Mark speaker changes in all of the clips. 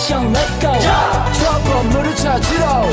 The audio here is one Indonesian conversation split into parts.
Speaker 1: action, let's go. 저 건물을 찾으러.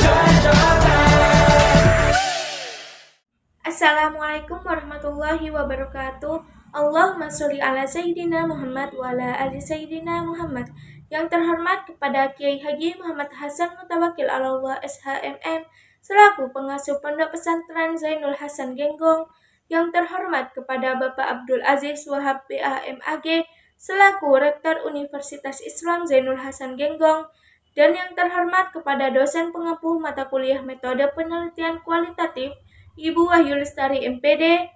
Speaker 2: Assalamualaikum warahmatullahi wabarakatuh. Allahumma sholli ala Sayyidina Muhammad wa ala ali Sayyidina Muhammad. Yang terhormat kepada Kiai Haji Muhammad Hasan Mutawakil Allah SHMM selaku pengasuh Pondok Pesantren Zainul Hasan Genggong. Yang terhormat kepada Bapak Abdul Aziz Wahab BAMAG selaku Rektor Universitas Islam Zainul Hasan Genggong. Dan yang terhormat kepada dosen pengampu mata kuliah metode penelitian kualitatif Ibu Wahyu Lestari MPD.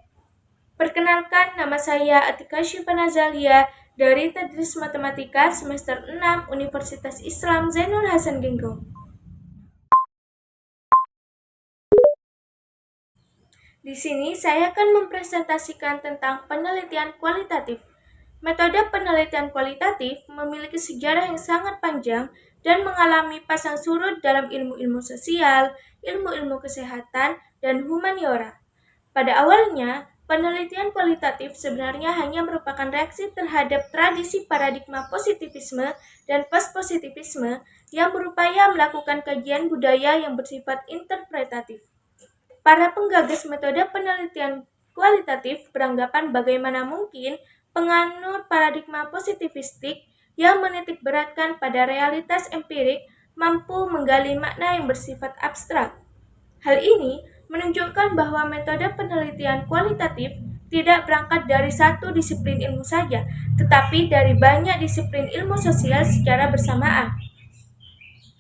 Speaker 2: Perkenalkan, nama saya Atika Syifa Nazalia dari Tadris Matematika semester 6 Universitas Islam Zainul Hasan Genggong. Di sini saya akan mempresentasikan tentang penelitian kualitatif. Metode penelitian kualitatif memiliki sejarah yang sangat panjang dan mengalami pasang surut dalam ilmu-ilmu sosial, ilmu-ilmu kesehatan, dan humaniora. Pada awalnya, penelitian kualitatif sebenarnya hanya merupakan reaksi terhadap tradisi paradigma positivisme dan postpositivisme yang berupaya melakukan kajian budaya yang bersifat interpretatif. Para penggagas metode penelitian kualitatif beranggapan bagaimana mungkin penganut paradigma positivistik yang menitik beratkan pada realitas empirik mampu menggali makna yang bersifat abstrak. Hal ini menunjukkan bahwa metode penelitian kualitatif tidak berangkat dari satu disiplin ilmu saja, tetapi dari banyak disiplin ilmu sosial secara bersamaan.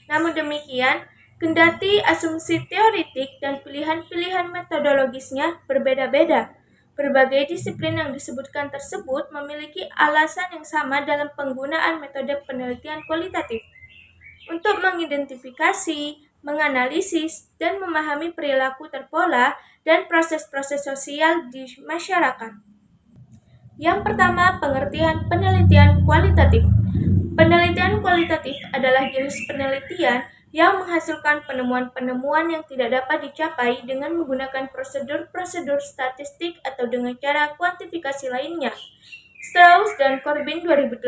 Speaker 2: Namun demikian, kendati asumsi teoritik dan pilihan-pilihan metodologisnya berbeda-beda, berbagai disiplin yang disebutkan tersebut memiliki alasan yang sama dalam penggunaan metode penelitian kualitatif untuk mengidentifikasi, menganalisis, dan memahami perilaku terpola dan proses-proses sosial di masyarakat. Yang pertama, pengertian penelitian kualitatif. Penelitian kualitatif adalah jenis penelitian yang menghasilkan penemuan-penemuan yang tidak dapat dicapai dengan menggunakan prosedur-prosedur statistik atau dengan cara kuantifikasi lainnya. Strauss dan Corbin 2008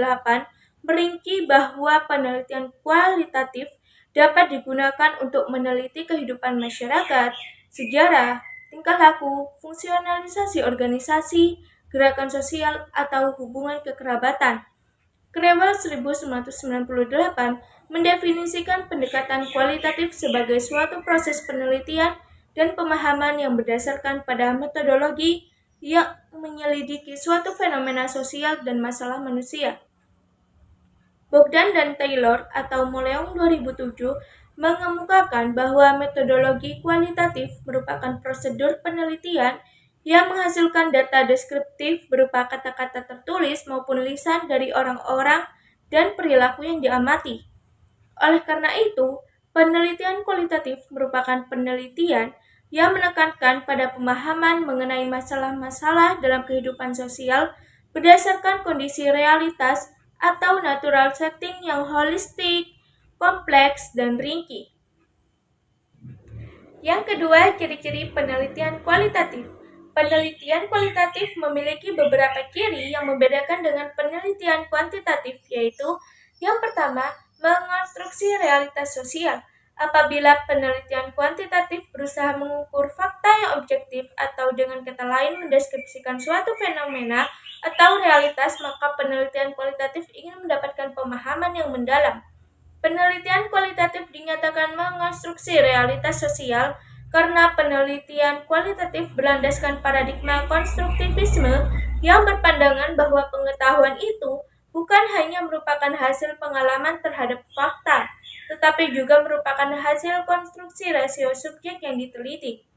Speaker 2: merinci bahwa penelitian kualitatif dapat digunakan untuk meneliti kehidupan masyarakat, sejarah, tingkah laku, fungsionalisasi organisasi, gerakan sosial, atau hubungan kekerabatan. Crewell 1998 mendefinisikan pendekatan kualitatif sebagai suatu proses penelitian dan pemahaman yang berdasarkan pada metodologi yang menyelidiki suatu fenomena sosial dan masalah manusia. Bogdan dan Taylor atau Moleong 2007 mengemukakan bahwa metodologi kualitatif merupakan prosedur penelitian yang menghasilkan data deskriptif berupa kata-kata tertulis maupun lisan dari orang-orang dan perilaku yang diamati. Oleh karena itu, penelitian kualitatif merupakan penelitian yang menekankan pada pemahaman mengenai masalah-masalah dalam kehidupan sosial berdasarkan kondisi realitas atau natural setting yang holistik, kompleks, dan rinci. Yang kedua, ciri-ciri penelitian kualitatif. Penelitian kualitatif memiliki beberapa ciri yang membedakan dengan penelitian kuantitatif, yaitu yang pertama, mengonstruksi realitas sosial. Apabila penelitian kuantitatif berusaha mengukur fakta yang objektif atau dengan kata lain mendeskripsikan suatu fenomena atau realitas, maka penelitian kualitatif ingin mendapatkan pemahaman yang mendalam. Penelitian kualitatif dinyatakan mengonstruksi realitas sosial karena penelitian kualitatif berlandaskan paradigma konstruktivisme yang berpandangan bahwa pengetahuan itu bukan hanya merupakan hasil pengalaman terhadap fakta, tetapi juga merupakan hasil konstruksi rasio subjek yang diteliti.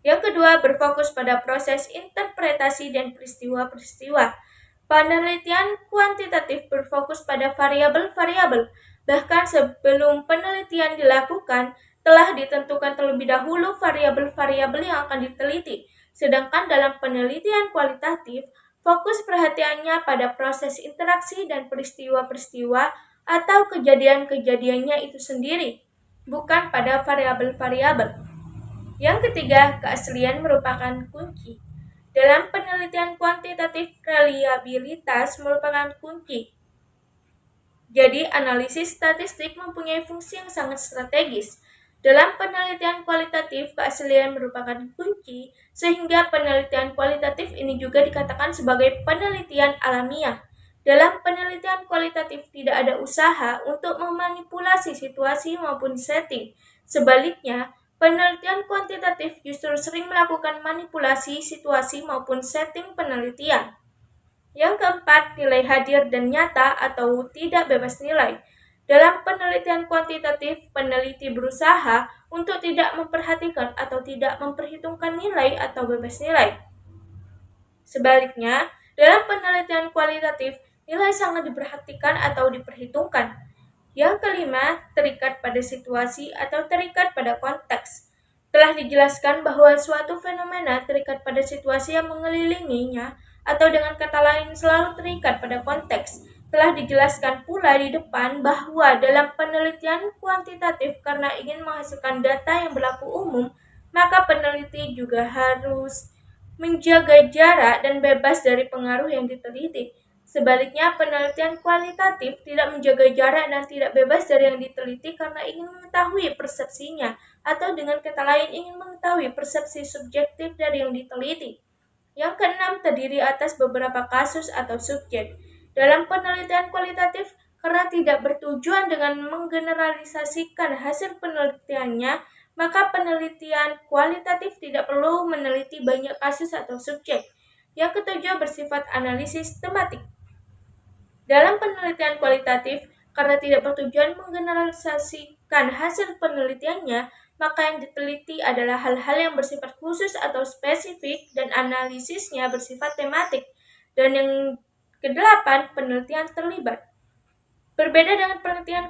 Speaker 2: Yang kedua, berfokus pada proses interpretasi dan peristiwa-peristiwa. Penelitian kuantitatif berfokus pada variabel-variabel, bahkan sebelum penelitian dilakukan, telah ditentukan terlebih dahulu variabel-variabel yang akan diteliti. Sedangkan dalam penelitian kualitatif, fokus perhatiannya pada proses interaksi dan peristiwa-peristiwa atau kejadian-kejadiannya itu sendiri, bukan pada variabel-variabel. Yang ketiga, keaslian merupakan kunci. Dalam penelitian kuantitatif, reliabilitas merupakan kunci. Jadi, analisis statistik mempunyai fungsi yang sangat strategis. Dalam penelitian kualitatif, keaslian merupakan kunci, sehingga penelitian kualitatif ini juga dikatakan sebagai penelitian alamiah. Dalam penelitian kualitatif tidak ada usaha untuk memanipulasi situasi maupun setting. Sebaliknya, penelitian kuantitatif justru sering melakukan manipulasi situasi maupun setting penelitian. Yang keempat, nilai hadir dan nyata atau tidak bebas nilai. Dalam penelitian kuantitatif, peneliti berusaha untuk tidak memperhatikan atau tidak memperhitungkan nilai atau bebas nilai. Sebaliknya, dalam penelitian kualitatif, nilai sangat diperhatikan atau diperhitungkan. Yang kelima, terikat pada situasi atau terikat pada konteks. Telah dijelaskan bahwa suatu fenomena terikat pada situasi yang mengelilinginya, atau dengan kata lain selalu terikat pada konteks. Telah dijelaskan pula di depan bahwa dalam penelitian kuantitatif karena ingin menghasilkan data yang berlaku umum, maka peneliti juga harus menjaga jarak dan bebas dari pengaruh yang diteliti. Sebaliknya, penelitian kualitatif tidak menjaga jarak dan tidak bebas dari yang diteliti karena ingin mengetahui persepsinya, atau dengan kata lain ingin mengetahui persepsi subjektif dari yang diteliti. Yang keenam, terdiri atas beberapa kasus atau subjek. Dalam penelitian kualitatif, karena tidak bertujuan dengan menggeneralisasikan hasil penelitiannya, maka penelitian kualitatif tidak perlu meneliti banyak kasus atau subjek. Yang ketujuh, bersifat analisis tematik. Dalam penelitian kualitatif, karena tidak bertujuan menggeneralisasikan hasil penelitiannya, maka yang diteliti adalah hal-hal yang bersifat khusus atau spesifik dan analisisnya bersifat tematik. Dan yang kedelapan, penelitian terlibat. Berbeda dengan penelitian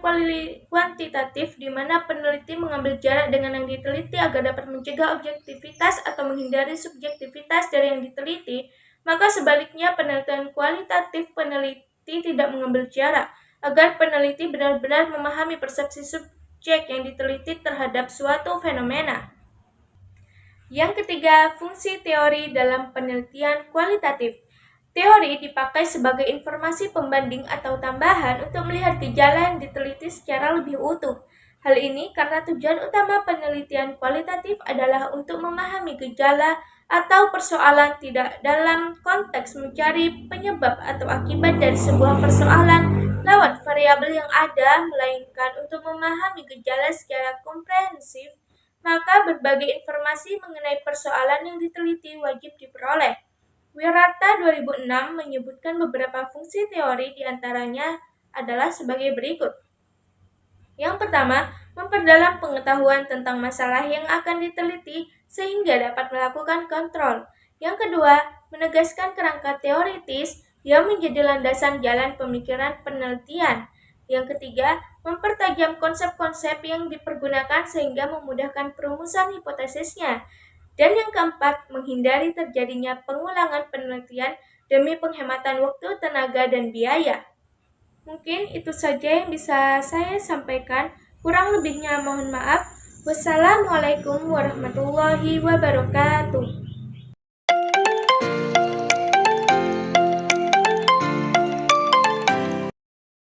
Speaker 2: kuantitatif di mana peneliti mengambil jarak dengan yang diteliti agar dapat mencegah objektivitas atau menghindari subjektivitas dari yang diteliti, maka sebaliknya penelitian kualitatif peneliti tidak mengambil jarak agar peneliti benar-benar memahami persepsi subjek yang diteliti terhadap suatu fenomena. Yang ketiga, fungsi teori dalam penelitian kualitatif. Teori dipakai sebagai informasi pembanding atau tambahan untuk melihat gejala yang diteliti secara lebih utuh. Hal ini karena tujuan utama penelitian kualitatif adalah untuk memahami gejala atau persoalan tidak dalam konteks mencari penyebab atau akibat dari sebuah persoalan lewat variabel yang ada, melainkan untuk memahami gejala secara komprehensif. Maka berbagai informasi mengenai persoalan yang diteliti wajib diperoleh. Wirata 2006 menyebutkan beberapa fungsi teori diantaranya adalah sebagai berikut. Yang pertama, memperdalam pengetahuan tentang masalah yang akan diteliti sehingga dapat melakukan kontrol. Yang kedua, menegaskan kerangka teoritis yang menjadi landasan jalan pemikiran penelitian. Yang ketiga, mempertajam konsep-konsep yang dipergunakan sehingga memudahkan perumusan hipotesisnya. Dan yang keempat, menghindari terjadinya pengulangan penelitian demi penghematan waktu, tenaga, dan biaya. Mungkin itu saja yang bisa saya sampaikan. Kurang lebihnya mohon maaf. Wassalamualaikum warahmatullahi wabarakatuh.